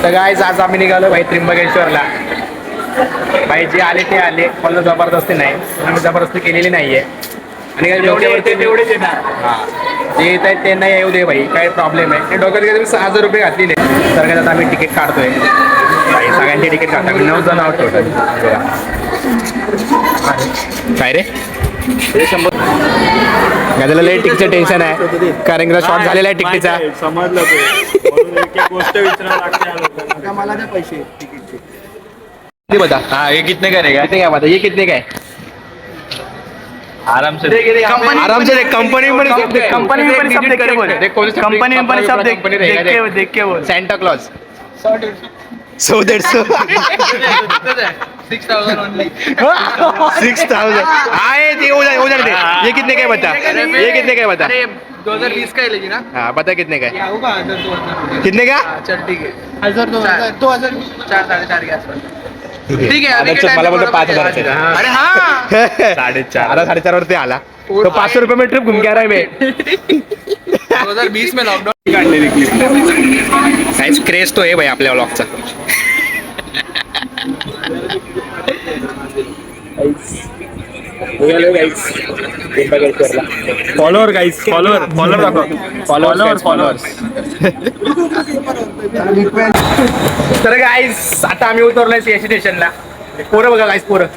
तर गाईज आज आम्ही निघालो भाई त्र्यंबकेश्वरला. भाई जे आले ते आले, मला जबरदस्ती नाही, आम्ही जबरदस्ती केलेली नाहीये. आणि काही डोक्यावरती तेवढेच येणार. हां, जे येत आहेत त्यांना येऊ दे भाई, काय प्रॉब्लेम आहे. डोक्यात तुम्ही 6,000 रुपये घातलेले तर काय आता आम्ही तिकीट काढतोय भाई, सगळ्यांची तिकीट काढतो. आम्ही 9 जण आहोत टोटल. काय रे त्याला लय तिकीटचं टेन्शन आहे, कारण की शॉर्ट झालेला आहे तिकीटचा. समजलं गोष्ट विचारायला मला द्या पैसे तिकीटचे. किती बता? हाँ ये कितने का रहेगा? कितने का बता? ये कितने का है? आराम से देख, कंपनी में सब देख के बोल, कंपनी में सब देख के बोल. Santa Claus 100-150 6,000 only. 6,000 आए थे उधर दे. ये कितने का बता? ये कितने का बता? 2020 का है लेकिन. हाँ बता कितने का है? कितने का? चल ठीक है 1,000 2,000 4-4.5 के आसपास. ठीक आहे. मला बोलतो 5,000. अरे हाँ 4.5 वरती आला तो 500 रुपये में ट्रिप घूम के आ रहा है मैं. 2020 में लॉकडाउन काढलेली क्लिप. काहीच क्रेज तो आहे भाई आपल्या व्लॉगचा. फॉलोअर गाईस, फॉलोअर दाखव. फॉलोअर्स. तर गाईस आता आम्ही उतरलोय सीएसटी स्टेशनला. पोरं बघा गाईस, पोरं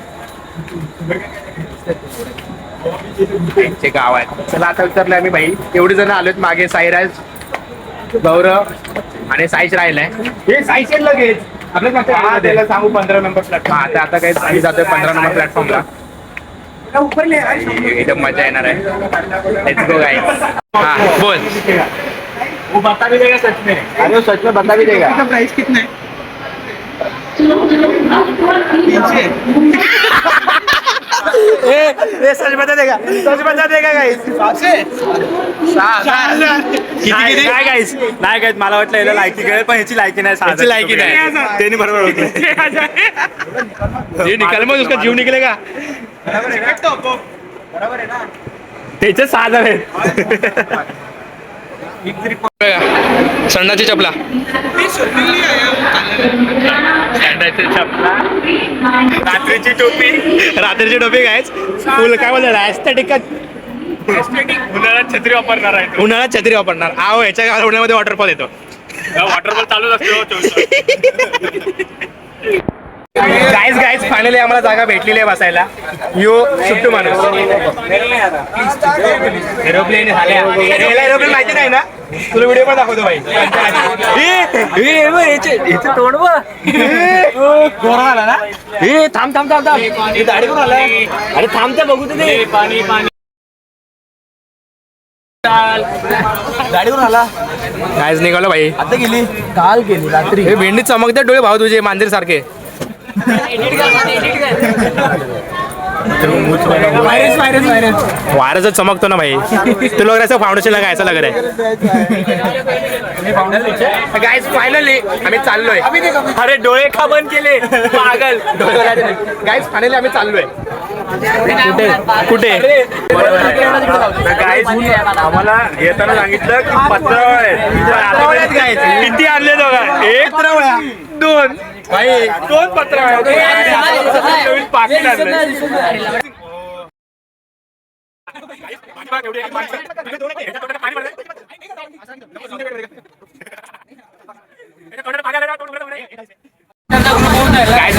गाव आहे. चला आता उतरलोय आम्ही भाई. एवढे जण आलोत. मागे साईराज, गौरव आणि साईश राहिलाय. हे साईश लगेच आपल्याला त्याला सांगू 15 नंबर प्लॅटफॉर्म. आता काय आम्ही जातोय 15 नंबर प्लॅटफॉर्मला. एकदम मजा येणार आहे. Let's go guys. हाँ बोल. वो बता भी देगा सच में. अरे सच में बता भी देगा. इसका प्राइस कितना है? ये सच बता देगा गाइस. किती काय गाईस? नाही गाईस, मला वाटलं याला लायकी कळेल पण ह्याची लायकी नाही. ह्याची लायकी नाही. त्यांनी बरोबर ओळखलं. ये निकल मग उसका जीव निकलेगा. बरोबर आहे ना. त्याचे 6,000 आहेत. संडाची चपला. रात्रीची टोपी गायच. फुल काय बोलणार ऍस्थेटिक. उन्हाळ्यात छत्री वापरणार. आहो याच्या गावाला उन्हाळ्यामध्ये वॉटरफॉल येतो. वॉटरफॉल चालूच असतो. गाईज फायनली आम्हाला जागा भेटलेली आहे बसायला. यो सुट्टू माणूस. एरोप्लेन एरोप्लेन माहिती नाही ना तुला? व्हिडिओ पण दाखवतो भाई. तोंड आला ना. हे थांब दाढी करून आलाय. अरे थांबते बघू ते. पाणी गाडी करून आला. गायज निघालो भाई. आता गेली, काल गेली रात्री. हे भेंडी चमकते डोळे भाऊ तुझे मांजरी सारखे. वायरस चमकतो ना भाई. तू लोग ऐसा फाउंडेशन लगायचं लग रहा है. गाइस फायनली आम्ही चाललोय. अरे डोळे का बंद केले पागल. गाइस फायनली आम्ही चाललोय. कुठे गाईस आम्हाला येताना सांगितलं की पत्र आहे. किती आणले दोघा? 1 2 भाई 2 पत्र पाकिट आणले.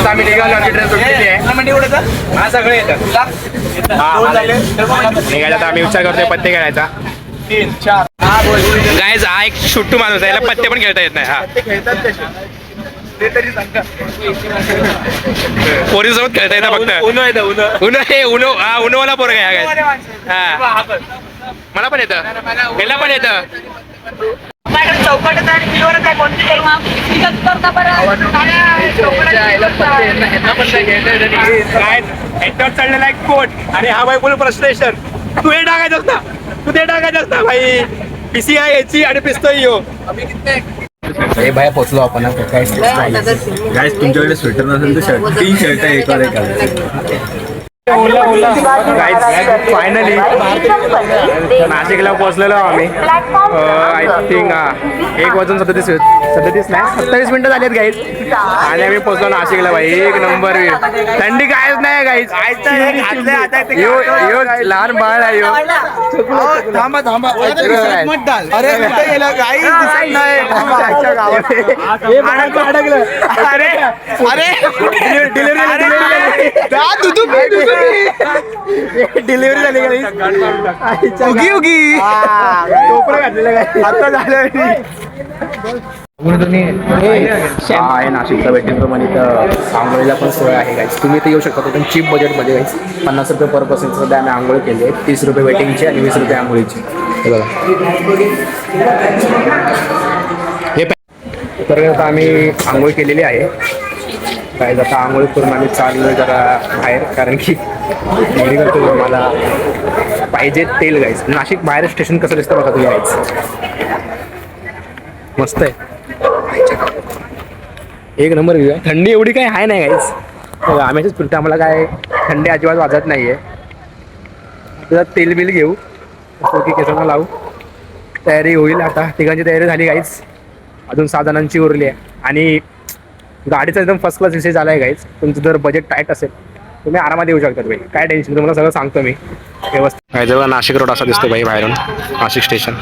आम्ही निघालो. ट्रेन सुटलेली आहे. हा सगळे येतात. निघायला तर आम्ही विचार करतोय पत्ते खेळायचा. 3 4. गायज हा एक सुट्टू माणूस आहे. याला पत्ते पण खेळता येत नाही. हा पोरीसोबत खेळता येतं फक्त. उनोवाला पोरगा आहे हा. मला पण येतं, याला पण येतं. चढलेला एक कोट आणि हा भाई बोल फ्रस्ट्रेशन. तू हे टाकायचं ना भाई. PCI याची आणि पिस्तोल यो. हे बाहेर पोचलो आपण. गाइस तुमच्याकडे स्वेटर नसेल तर शर्ट 3 शर्ट एकावर एक. फायनली नाशिकला पोहोचलेलो आम्ही. आय थिंक 1:37 नाही 27 मिनिटं झालीत गाईज. आणि आम्ही पोहोचलो नाशिकला भाई. एक नंबर. थंडी कायच नाही गाईज. लहान बाळ आहे यो. थांबा थांबा अरे कुठे गेला गाईज दिसत नाही. अडकलं. अरे अरे डिलिव्हरी झाली उगी उगी टोपरं घातलेलं काय आता झालं. आहे नाशिकचा वेटिंग रूम आणि इथं आंघोळीला पण सोय आहे गाईज. तुम्ही इथे येऊ शकता पण चीप बजेटमध्ये गाईज. 50 रुपये पर पर्सन सध्या आम्ही आंघोळ केली आहे. 30 रुपये वेटिंगची आणि 20 रुपये आंघोळीची. हे बघा हे तर आता आम्ही आंघोळ केलेली आहे. काय आता आंघोळ करून आम्ही चाललो जरा बाहेर. कारण की करतो मला पाहिजे तेल गाईज. नाशिक बाहेर स्टेशन कसं दिसतं बघा तुम्ही गाईज. मस्त आहे. एक नंबर व्ह्यू आहे. थंडी एवढी काही आहे नाही गाईज. आम्हीच फिरतो आम्हाला काय थंडी अजिबात वाजत नाही आहे. त्यात तेल बिल घेऊ की केसांना लावू. तयारी होईल आता. तिघांची तयारी झाली गाईज. अजून 6 जणांची उरली आहे. आणि गाडीचा एकदम फर्स्ट क्लास विषय झाला आहे गाईज. तुमचं जर बजेट टाईट असेल तुम्ही आरामात येऊ शकता भाई. काय टेन्शन तुम्हाला सगळं सांगतो मी व्यवस्थित. काय जवळ नाशिक रोड असा दिसतो भाई बाहेरून. नाशिक स्टेशन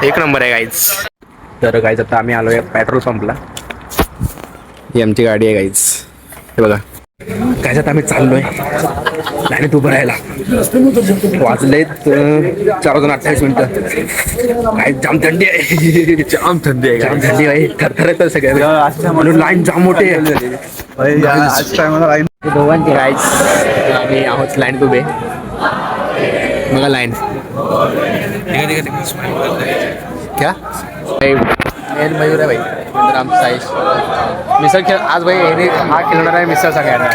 एक नंबर आहे गाईज. तर गाईज आता आम्ही आलो आहे पेट्रोल पंपला. ही आमची गाडी आहे गाईज. हे बघा काय आम्ही चाललोय लाईनीत उभं राहायला. वाजलेत 4:28 मिनिटं. काय जाम थंडी आहे. जाम थंडी आहे. जाम थंडी आहे. थरथर येतं सगळ्या म्हणून लाईन जाम मोठी आहे. दोघांची गाईज आम्ही आहोत लाईनीत उभे. बघा लाईन क्या मेन मयूर आहे भाई. राम साईश मिसळ खेळ आज भाई हा खेळणार आहे मिसळ सगळ्यांना.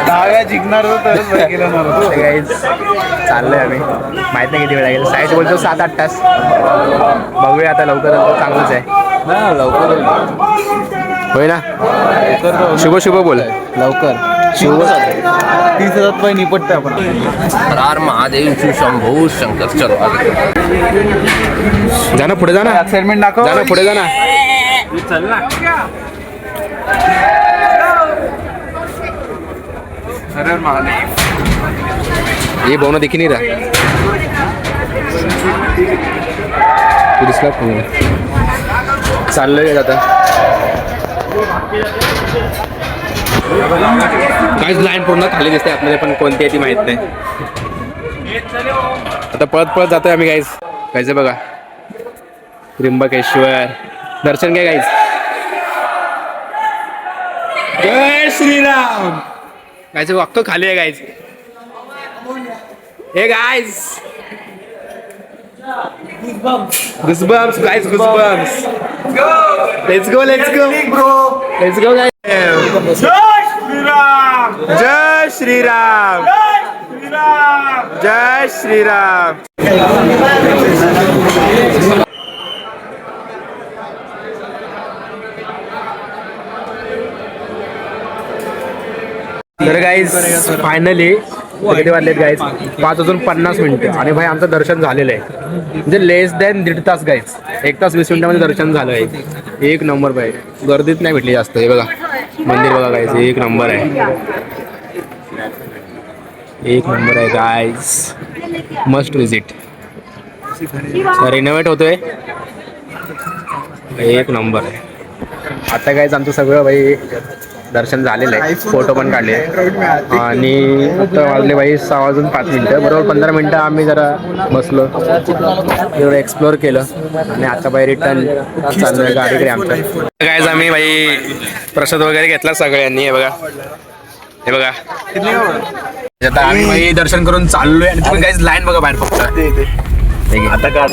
10 जिंकणार होतो चाललंय आम्ही. माहित नाही किती वेळ लागेल. साईश बोलतो 7-8 तास. बघूया आता लवकर चांगलंच आहे ना. लवकर होय ना. शुभ शुभ बोल लवकर. शुभ 30,000 रुपये निपटते आपण. हर महादेव शंभू शंकर. चलो जा ना पुढे. जा ना एक्साइटमेंट दाखव. जा ना पुढे. जा ना चल ना. हर महादेव. ये भावना देखी नहीं रहा. चाललंय आता काहीच लाईन पूर्ण खाली दिसते आतमध्ये पण कोणती आहे ती माहित नाही. आता पळत पळत जातोय आम्ही गाईज. कायचं बघा त्र्यंबकेश्वर दर्शन घ्या गाईज. जय श्रीराम. गायचं अख्खं खाली आहे गाईज. हे guys Goosebumps guys, goosebumps. Let's go guys. जय श्रीराम. जय श्रीराम. तर गाईज फायनली किती वाजलेत गाईज 5:50 आणि भाई आमचं दर्शन झालेलं आहे. म्हणजे लेस दॅन 1.5 तास गाईज. 1 तास 20 मिनिटामध्ये दर्शन झालं आहे. एक नंबर भाई. गर्दीत नाही भेटली जास्त. हे बघा मंदिर बघा गाईज. एक नंबर आहे. एक नंबर आहे गाईज. Must visit. रिनोव्हेट होतोय. एक नंबर आहे. आता गाईज आमचं सगळं भाई दर्शन झालेलं आहे. फोटो पण काढले आणि आता वाजले बाई 6:05 बरोबर 15 मिनिटं आम्ही जरा बसलो एवढं एक्सप्लोअर केलं आणि आता बाई रिटर्न चाललोय गाडीकडे आमच्या. गाईज आम्ही बाई प्रसाद वगैरे घेतला सगळ्यांनी. हे बघा हे बघा आता आम्ही बाई दर्शन करून चाललोय आणि तुम्ही गाईज लाईन बघा बाहेर फक्त. आता का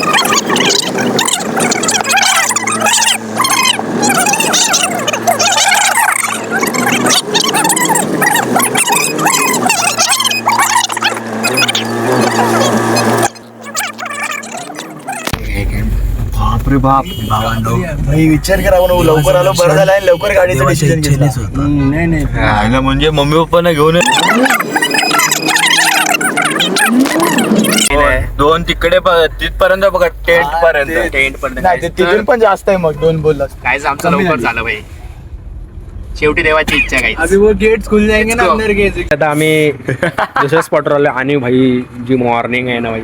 बापरे बाप भावांनो मी विचार करा लवकर आलो बरं झालं आणि लवकर गाडीचं डिसिजन घेतलं. नाही म्हणजे मम्मी पप्पांना घेऊन दोन तिकडे तिथपर्यंत बघा टेंट पर्यंत तिथून पण जास्त आहे मग दोन बोलला काय आमचं लवकर झालं भाई शेवटी देवाची इच्छा काही अभी वो गेट खुल जाएंगे ना अंदर के. आता आम्ही दुसऱ्या स्पॉटवर आलो आणि भाई जी मॉर्निंग आहे ना भाई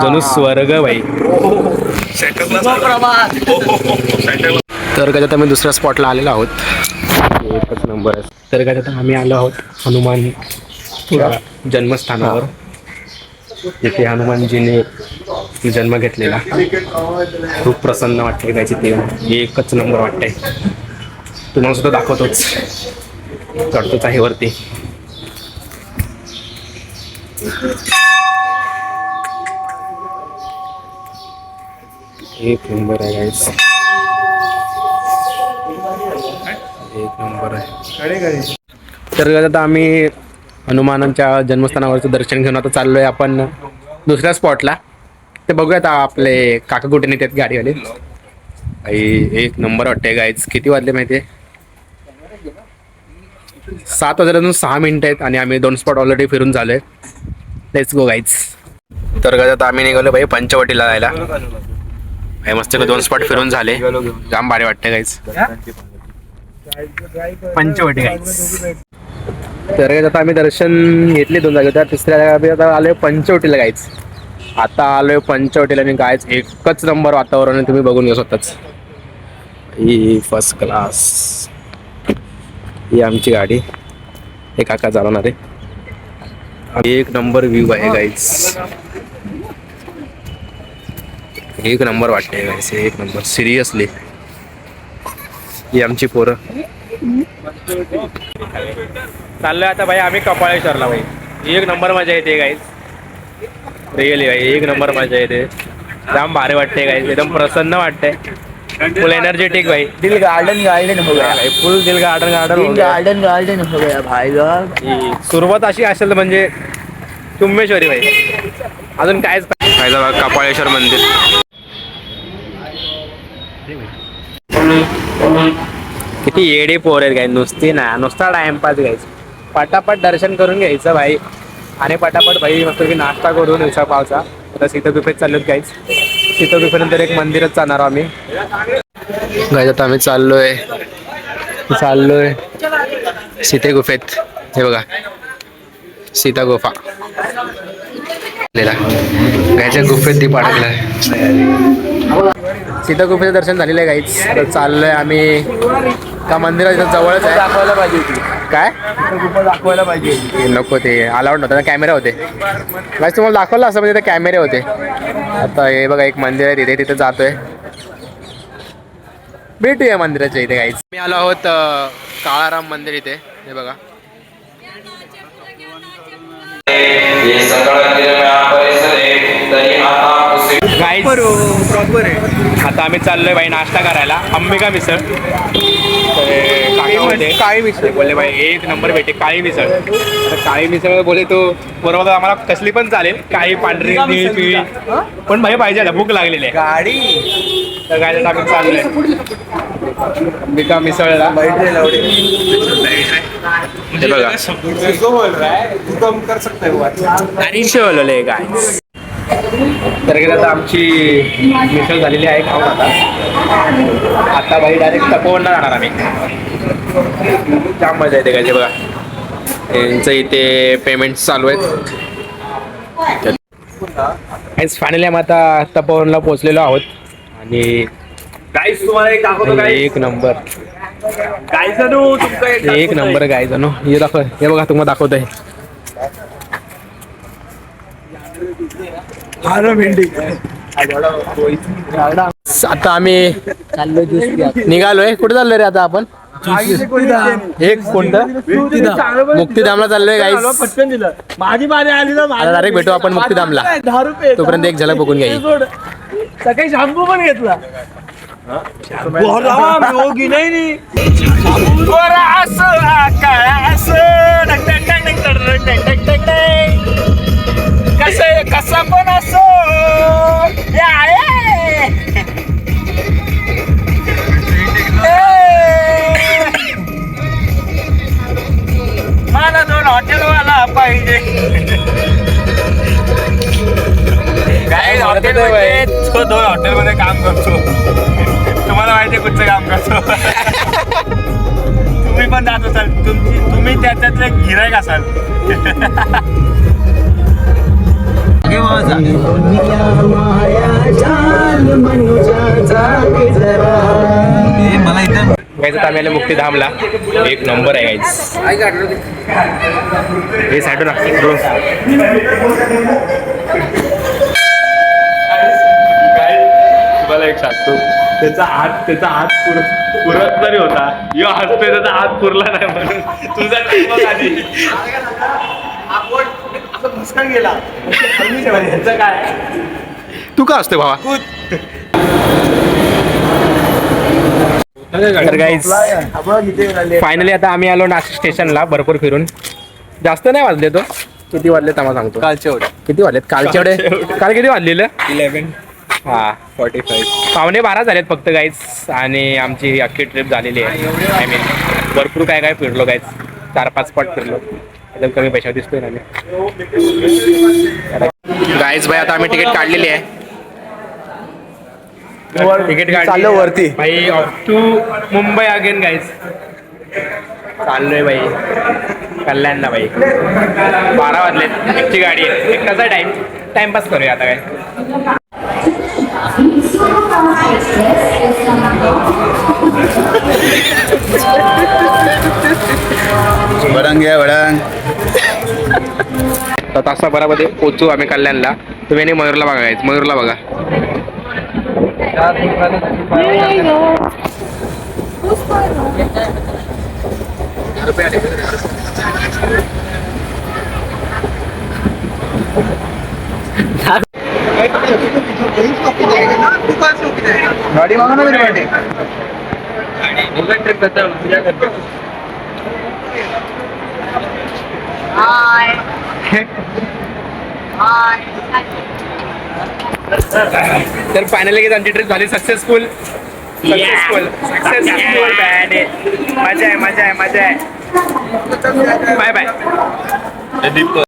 जणू स्वर्ग भाई. तर आता आम्ही दुसऱ्या स्पॉटला आलेलो आहोत. एकच नंबर आहे. तर आता आम्ही आलो आहोत हनुमान जन्मस्थानावर जिथे हनुमानजीने जन्म घेतलेला. खूप प्रसन्न वाटते गायची ते एकच नंबर वाटतंय. तुम्हाला सुद्धा दाखवतोच चढतोच आहे वरती. एक नंबर आहे गाईस एक नंबर आहे. तर आता आम्ही हनुमानांच्या जन्मस्थानावरचं दर्शन घेऊन आता चाललोय आपण दुसऱ्या स्पॉटला. ते बघूयात आपले काका कुठे नेतात गाडीवाले. एक नंबर वाटते गाईज. किती वाजले माहिती 7 वाजल्यापासून 6 मिनिटं आहेत आणि आम्ही 2 स्पॉट ऑलरेडी फिरून झालोय. Let's go guys. तर आता आम्ही निघालो भाई पंचवटीला जायला. भाई मस्त 2 स्पॉट फिरून झाले. जाम भारी वाटते गाईज. पंचवटी गाईज. तर आता आम्ही दर्शन घेतले 2 जागे. त्या तिसऱ्या जागा आता आलोय पंचवटीला गाईज. आता आलोय पंचवटीला आणि गाईज एकच नंबर वातावरण तुम्ही बघून घ्या स्वतःच. ही फर्स्ट क्लास. ही आमची गाडी हे काका चालवणार आहे. एक नंबर व्ह्यू आहे गाईज. एक नंबर वाटते गाईज. एक नंबर सिरियसली. ही आमची पोरं. चाललोय आता भाई आम्ही कपाळेश्वरला भाई. एक नंबर मजा येते गाईज. रिअली भाई एक नंबर मजा येते. जाम भारी वाटते गाईज. एकदम प्रसन्न वाटते. फुल एनर्जेटिक भाई. दिल गार्डन गार्डन हो गया भाई. फुल दिल गार्डन गार्डन गार्डन गार्डन हो गया भाई. सुरुवात अशी असेल म्हणजे कुंभेश्वरी भाई. अजून कायच पाहिजे बघा कपाळेश्वर मंदिर. किती येडे पोर आहेत गाय. नुसती ना नुसता टाइमपास घ्यायचं. पटापट दर्शन करून घ्यायचं भाई आणि पटापट भाई मस्त की नाश्ता करून विसा पावचा. आता सीतागुफेत चाललोत गाईज. सीतागुफेनंतर एक मंदिरच जाणार आम्ही गाईज. आता आम्ही चाललोय सीते गुफेत. हे बघा सीता गुफा गायच्या गुफेत दीप अडकलाय. सीता गुफेचं दर्शन झालेलं आहे गाईज. तर चाललोय आम्ही का मंदिराच्या जवळच आहे. दाखवायला पाहिजे होती. काय गुफा दाखवायला पाहिजे होती. नको ते अलाउड नव्हतं. कॅमेरे होते गाईज. तुम्हाला दाखवलं असं म्हणजे ते कॅमेरे होते. आता हे बघा एक मंदिर आहे तिथे जातोय. भेटूया मंदिराच्या इथे गाईज. मी आलो आहोत काळाराम मंदिर इथे. हे बघा गाईज प्रॉपर आहे. आता आम्ही चाललोय भाई नाश्ता करायला. अंबिका मिसळ. काळी मिसळ बोलले भाई एक नंबर भेटे काळी मिसळ. काळी मिसळ बोले तो बरोबर आम्हाला कसली पण चालेल. काळी पांढरी निळी पिळी पण भाई पाहिजे. भूक लागलेली आहे गाडी. तर काय आम्ही चाललोय अंबिका मिसळला. हे बघा बोलले काय. तर आता आमची मिसळ झालेली आहे. खाऊन आता भाई डायरेक्ट तपोवनला जाणार आम्ही. जाम मजा येते काय. बघा यांचं इथे पेमेंट चालू आहेत. फायनली आम्ही आता तपोवनला पोहोचलेलो आहोत आणि एक नंबर एक नंबर गाय जणू. हे दाखव. हे बघा तुम्हाला दाखवतोय. आता आम्ही निघालोय. कुठे चाललोय रे आता आपण. एक कोणतं मुक्तीधामला चाललोय गाईस. डायरेक्ट भेटू आपण मुक्तीधामला. तोपर्यंत एक झलक बघून घ्यायची. सकाळी शॅम्पू पण घेतला. कसं पण असो हॉटेलमध्ये काम करतो. तुम्हाला माहिती आहे कुठचं काम करतो. तुम्ही पण जात असाल, तुम्ही त्याच्यातले गिरायक असाल. मला इथं गाईज आता आम्ही आलो मुक्तीधामला. एक नंबर आहे गाईज. हे साईड ना ब्रो. तुम्हाला एक सांगतो, त्याचा हात पुरत तरी होता. यो हसतोय, त्याचा हात पुरला नाही म्हणून. तुझा टाइम आधी गेला. ह्याचं काय तू का असतो भावा? तर गाईज फायनली आता आम्ही आलो नाशिक स्टेशनला भरपूर फिरून. जास्त नाही वाजले तो. किती वाजले आम्हाला सांगतो. कालच्या एवढे किती वाजलेत कालच्या एवढे? काल किती वाजलेलं? 11 हा 45. 11:15 झालेत फक्त गाईज. आणि आमची अख्खी ट्रिप झालेली आहे. आय मीन भरपूर काय काय फिरलो गाईज. 4-5 स्पॉट फिरलो. एकदम कमी पैशावर दिसतोय ना मी. गाईज भाई आता आम्ही तिकीट काढलेली आहे. तिकीट चाललो वरती. भाई off to Mumbai again guys. चाललोय भाई कल्याणला भाई. 12 वाजलेत. एकची गाडी आहे. एक कसा टाइमपास करूया आता काय. वडंग घ्या वडंग. तर तासाभरामध्ये पोचू आम्ही कल्याणला. तुम्ही आणि मयूरला बघा गाईज. मयूरला बघा. गाडी मागा ना मेरी गाडी. तर फायनली आमची ट्रिप झाली सक्सेसफुल. मजा आहे. Bye bye.